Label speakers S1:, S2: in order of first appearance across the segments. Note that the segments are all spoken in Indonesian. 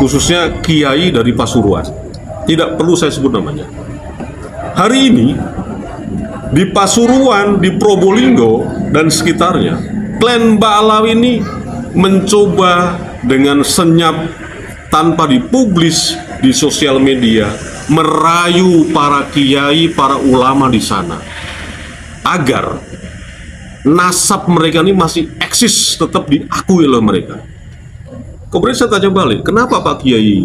S1: khususnya kiai dari Pasuruan. Tidak perlu saya sebut namanya. Hari ini di Pasuruan, di Probolinggo dan sekitarnya, klan Ba'alawi ini mencoba dengan senyap tanpa dipublis di sosial media merayu para kiai, para ulama di sana agar nasab mereka ini masih eksis, tetap diakui oleh mereka. Kemudian saya tanya balik, kenapa Pak Kiai,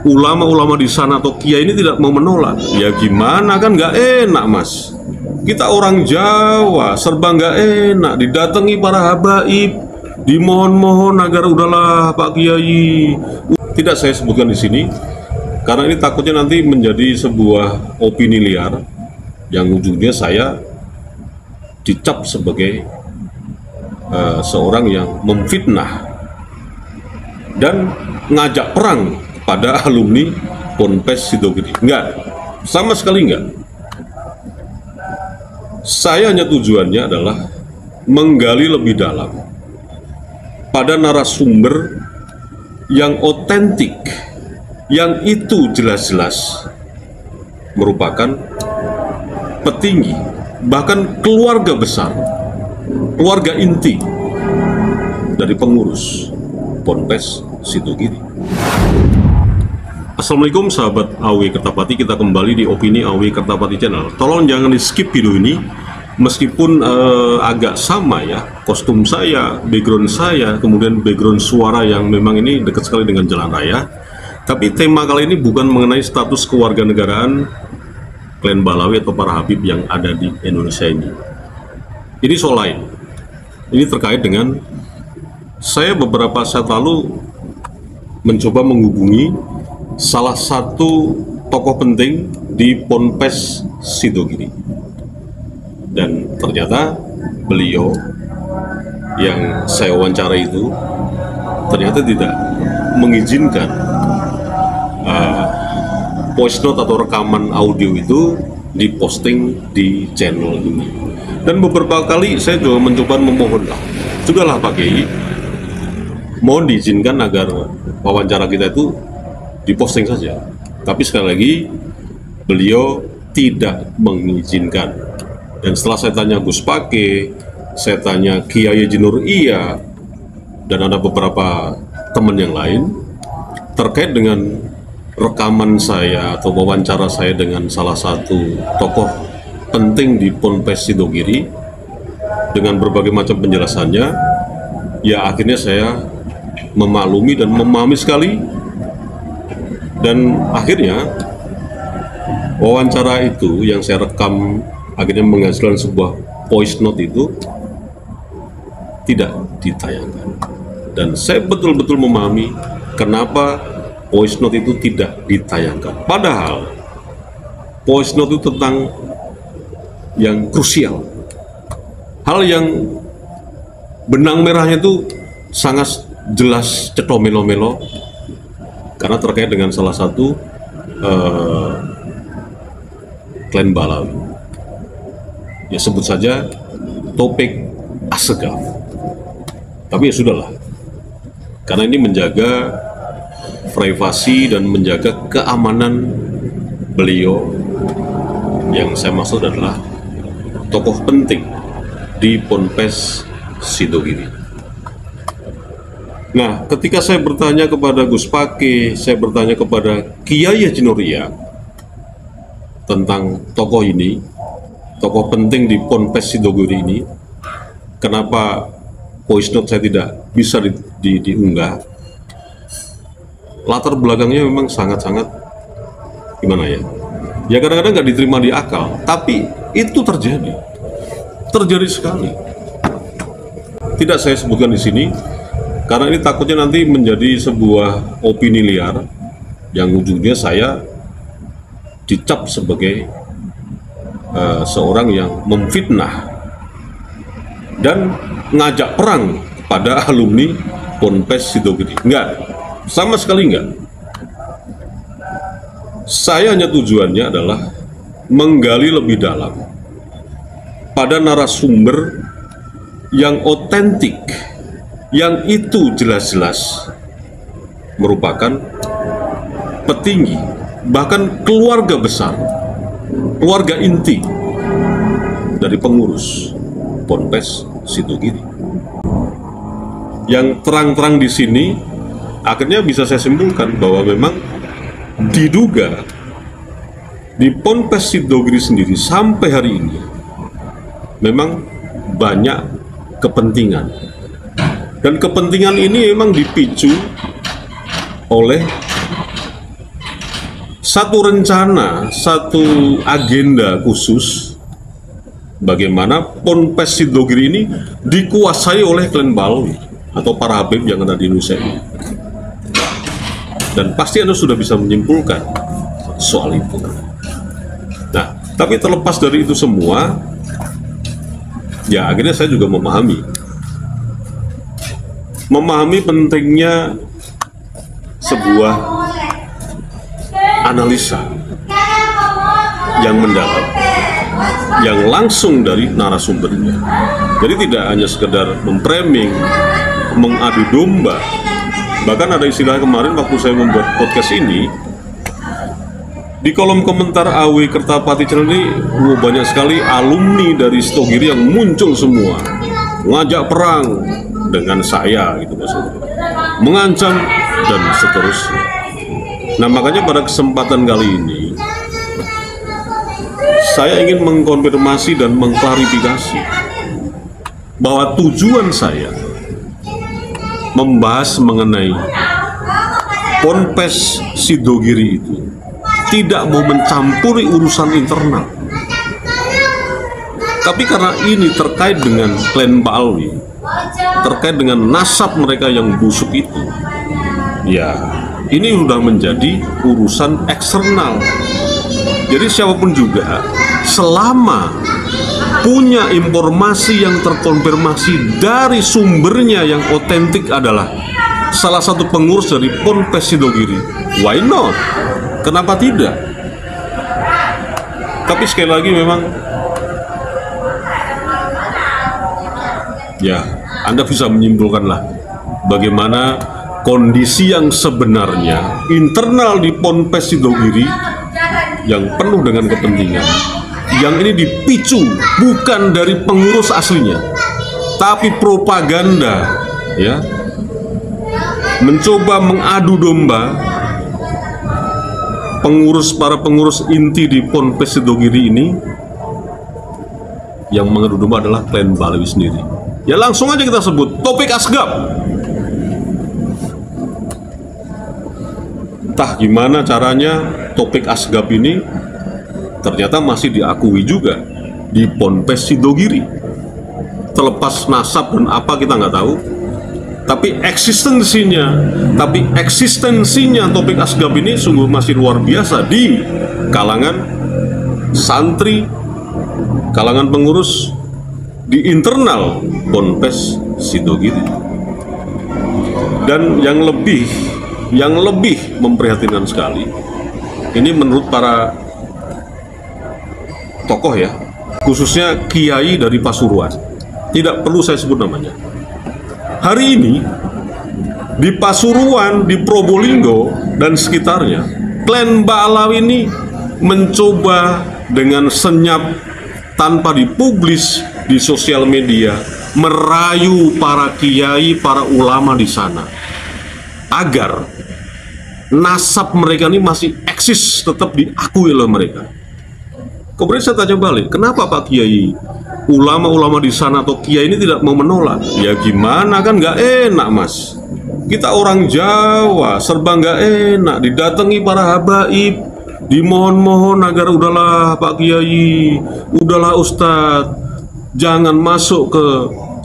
S1: ulama-ulama di sana atau kiai ini tidak mau menolak? Ya gimana, kan nggak enak Mas. Kita orang Jawa, serba nggak enak, didatangi para habaib, dimohon-mohon agar udahlah Pak Kiai. Tidak saya sebutkan di sini, karena ini takutnya nanti menjadi sebuah opini liar, yang ujungnya saya dicap sebagai seorang yang memfitnah dan ngajak perang pada alumni Ponpes Sidogiri. Enggak, sama sekali enggak. Saya hanya tujuannya adalah menggali lebih dalam pada narasumber yang otentik, yang itu jelas-jelas merupakan petinggi, bahkan keluarga besar, keluarga inti dari pengurus Ponpes Sidogiri. Assalamualaikum sahabat AW Kertapati, kita kembali di Opini AW Kertapati Channel. Tolong jangan di skip video ini, meskipun agak sama ya, kostum saya, background saya, kemudian background suara yang memang ini dekat sekali dengan jalan raya. Tapi tema kali ini bukan mengenai status kewarganegaraan klan Ba'alawi atau para habib yang ada di Indonesia ini. Ini soal lain. Ini terkait dengan saya beberapa saat lalu mencoba menghubungi salah satu tokoh penting di Ponpes Sidogiri, dan ternyata beliau yang saya wawancara itu ternyata tidak mengizinkan voice note atau rekaman audio itu diposting di channel ini. Dan beberapa kali saya juga mencoba memohon, sudahlah Pak Kiai, mohon diizinkan agar wawancara kita itu diposting saja. Tapi sekali lagi beliau tidak mengizinkan. Dan setelah saya tanya Gus Pake, saya tanya Kiai Haji Nur Iya, dan ada beberapa teman yang lain terkait dengan rekaman saya atau wawancara saya dengan salah satu tokoh penting di Ponpes Sidogiri dengan berbagai macam penjelasannya, ya akhirnya saya memaklumi dan memahami sekali, dan akhirnya wawancara itu yang saya rekam akhirnya menghasilkan sebuah voice note itu tidak ditayangkan. Dan saya betul-betul memahami kenapa voice note itu tidak ditayangkan, padahal voice note itu tentang yang krusial, hal yang benang merahnya itu sangat jelas cetomelo-melo, karena terkait dengan salah satu klan Ba'alawi. Ya sebut saja Topik Assegaf. Tapi ya sudahlah, karena ini menjaga privasi dan menjaga keamanan beliau, yang saya maksud adalah tokoh penting di Ponpes Sidogiri. Nah, ketika saya bertanya kepada Gus Pake, saya bertanya kepada Kiai Haji Nur Iya tentang tokoh ini, tokoh penting di Ponpes Sidogiri ini, kenapa voice note saya tidak bisa diunggah? Latar belakangnya memang sangat-sangat gimana ya? Ya kadang-kadang nggak diterima di akal, tapi itu terjadi sekali. Tidak saya sebutkan di sini, karena ini takutnya nanti menjadi sebuah opini liar, yang ujungnya saya dicap sebagai seorang yang memfitnah dan ngajak perang pada alumni Ponpes Sidogiri. Enggak, sama sekali enggak. Saya hanya tujuannya adalah menggali lebih dalam pada narasumber yang otentik, yang itu jelas-jelas merupakan petinggi, bahkan keluarga besar, keluarga inti dari pengurus Ponpes Sidogiri. Yang terang-terang di sini akhirnya bisa saya simpulkan bahwa memang diduga di Ponpes Sidogiri sendiri sampai hari ini memang banyak kepentingan, dan kepentingan ini memang dipicu oleh satu rencana, satu agenda khusus bagaimana Ponpes Sidogiri ini dikuasai oleh klan Balawi atau para Habib yang ada di Indonesia ini. Dan pasti Anda sudah bisa menyimpulkan soal itu. Nah, tapi terlepas dari itu semua, ya akhirnya saya juga memahami pentingnya sebuah analisa yang mendalam, yang langsung dari narasumbernya. Jadi tidak hanya sekedar memframing, mengadu domba. Bahkan ada istilah kemarin waktu saya membuat podcast ini, di kolom komentar AW Kertapati Channel ini banyak sekali alumni dari Sidogiri yang muncul semua, ngajak perang dengan saya gitu maksudnya, mengancam dan seterusnya. Nah, makanya pada kesempatan kali ini saya ingin mengkonfirmasi dan mengklarifikasi bahwa tujuan saya membahas mengenai Ponpes Sidogiri itu tidak mau mencampuri urusan internal, tapi karena ini terkait dengan klan Balawi, terkait dengan nasab mereka yang busuk itu, ya ini sudah menjadi urusan eksternal. Jadi siapapun juga selama punya informasi yang terkonfirmasi dari sumbernya yang otentik adalah salah satu pengurus dari Ponpes Sidogiri, why not? Kenapa tidak? Tapi sekali lagi memang ya Anda bisa menyimpulkanlah bagaimana kondisi yang sebenarnya internal di Ponpes Sidogiri yang penuh dengan kepentingan, yang ini dipicu bukan dari pengurus aslinya, tapi propaganda, ya, mencoba mengadu domba para pengurus inti di Ponpes Sidogiri ini. Yang mengadu domba adalah klan Balawi sendiri. Ya langsung aja kita sebut Taufik Asgaf. Entah gimana caranya Taufik Asgaf ini ternyata masih diakui juga di Ponpes Sidogiri. Terlepas nasab dan apa kita nggak tahu, tapi eksistensinya Taufik Asgaf ini sungguh masih luar biasa di kalangan santri, kalangan pengurus di internal Ponpes Sidogiri. Dan yang lebih memprihatinkan sekali, ini menurut para tokoh ya, khususnya kiai dari Pasuruan, tidak perlu saya sebut namanya. Hari ini di Pasuruan, di Probolinggo dan sekitarnya, klan Balawi ini mencoba dengan senyap tanpa dipublis di sosial media merayu para kiai, para ulama di sana agar nasab mereka ini masih eksis, tetap diakui oleh mereka. Kemudian saya tanya balik, kenapa Pak Kiai, ulama-ulama di sana atau kiai ini tidak mau menolak? Ya gimana, kan nggak enak Mas, kita orang Jawa serba nggak enak, didatangi para habaib, dimohon-mohon agar udahlah Pak Kiai, udahlah Ustadz, jangan masuk ke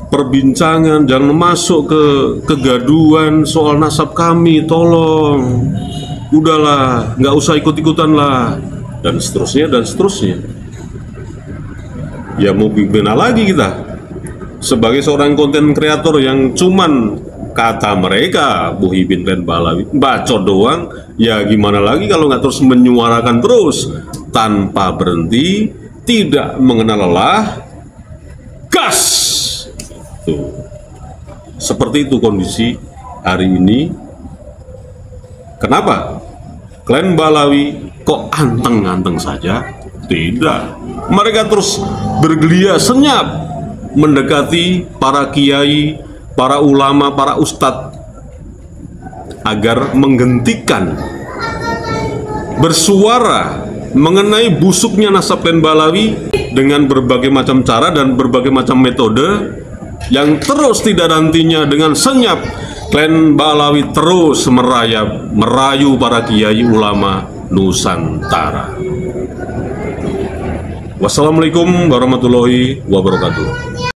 S1: perbincangan, jangan masuk ke kegaduhan soal nasab kami, tolong, udahlah, nggak usah ikut-ikutan lah, dan seterusnya dan seterusnya. Ya mau gimana lagi kita sebagai seorang konten kreator yang cuman kata mereka Muhyiddin klan Balawi bacot doang, ya gimana lagi kalau nggak terus menyuarakan terus tanpa berhenti, tidak mengenal lelah, gas. Tuh. Seperti itu kondisi hari ini. Kenapa? klan Balawi kok anteng-anteng saja? Tidak. Mereka terus bergelia senyap mendekati para kiai, para ulama, para ustadz agar menghentikan bersuara mengenai busuknya nasab klan Balawi dengan berbagai macam cara dan berbagai macam metode yang terus tidak hentinya. Dengan senyap klan Balawi terus merayu para kiai ulama Nusantara. Wassalamualaikum warahmatullahi wabarakatuh.